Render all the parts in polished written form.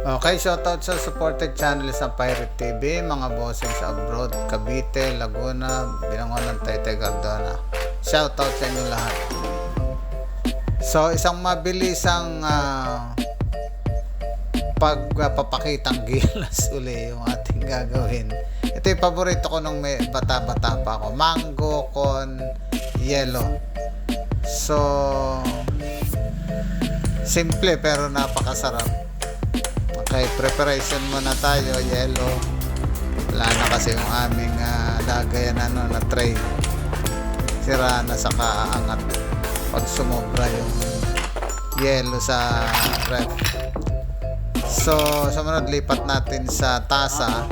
Okay, shoutout sa supported channels ng Pirate TV, mga bossing sa abroad, Cavite, Laguna, Binangonan, Taytay, Cardona. Shoutout sa inyo lahat. So, isang mabilisang pagpapakitang gilas uli yung ating gagawin. Ito yung paborito ko nung may bata-bata pa ako. Mango con yellow. So, simple pero napakasarap. Okay, preparation muna tayo. Yellow. Wala na kasi yung aming lagayan na tray. Sira na sa kaangat pag sumobra yung yellow sa ref. So, sumunod lipat natin sa tasa.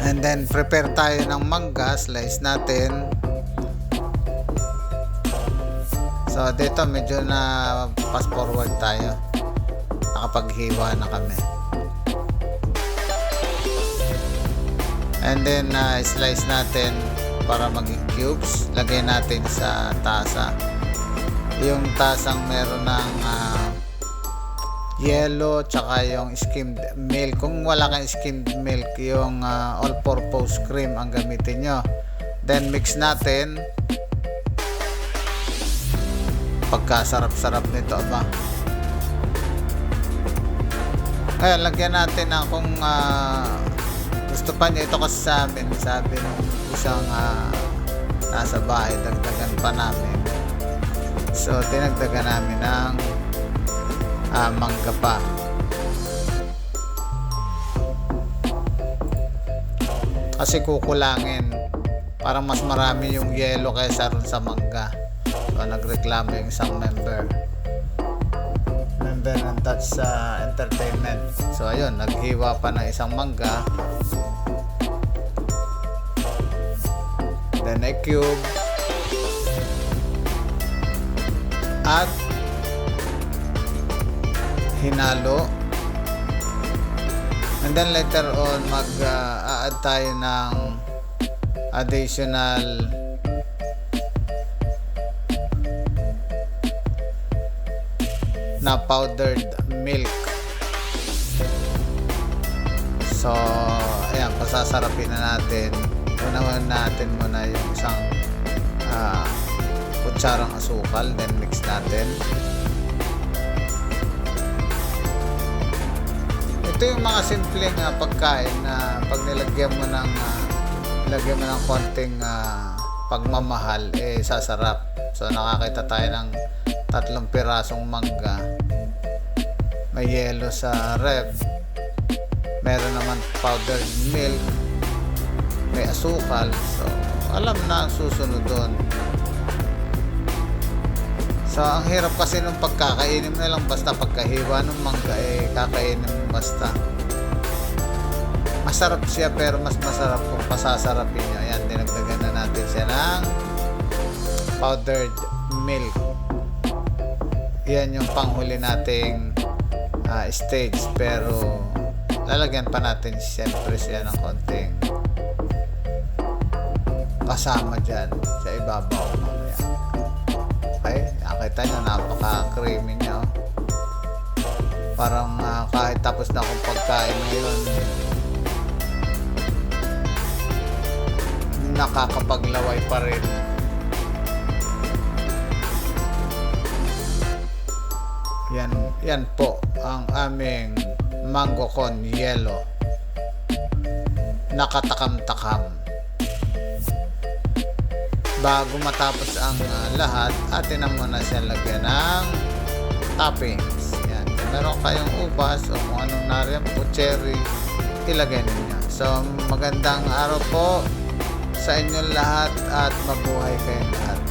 And then prepare tayo ng mangga. Slice natin. So, dito medyo na fast forward tayo. Nakapaghiwa na kami. And then slice natin para maging cubes. Lagay natin sa tasa. Yung tasang meron ng yellow tsaka yung skimmed milk. Kung wala kang skimmed milk, yung all-purpose cream ang gamitin nyo. Then mix natin. Pagkasarap-sarap nito ba? Kaya lagyan natin ng kung gusto pa niya ito kasi sa amin, sabi nung isang nasa bahay, dagdagan pa namin. So tinagdagan namin ng mangga pa. Kasi kukulangin, parang mas marami yung yellow kaysa ron sa mangga. So nagreklamo yung isang member ng Touch Entertainment. So ayun, naghiwa pa ng isang mangga, then a cube, at hinalo. And then later on mag-add tayo ng additional na powdered milk. So ayan, pasasarapin na natin. Unahan natin muna yung isang kutsarang asukal, then mix natin. Ito yung mga simpleng pagkain na pag nilagyan mo ng konting pagmamahal, sasarap. So nakakita tayo ng 3 pirasong mangga, may yellow sa ref, meron naman powdered milk, may asukal. So alam na ang susunod doon. So ang hirap kasi nung pagkakainin mo na lang, basta pagkahiwa ng mangga kakainin mo basta. Masarap siya pero mas masarap kung pasasarapin nyo. Ayan, dinagdagan na natin siya ng powdered milk. Yan yung panghuli nating stage, pero lalagyan pa natin siyempre siya ng konting kasama dyan sa ibabaw mamaya. Okay, nakita nyo, napaka-creamy nyo. Parang kahit tapos na akong pagkain ngayon, nakakapaglaway pa rin. Yan po ang aming mango con yellow. Nakatakam-takam. Bago matapos ang lahat, atin na muna siya lagyan ng toppings. Yan. Kung meron kayong ubas o kung anong nariyan po, cherry, ilagay ninyo. So magandang araw po sa inyong lahat at mabuhay kayong lahat.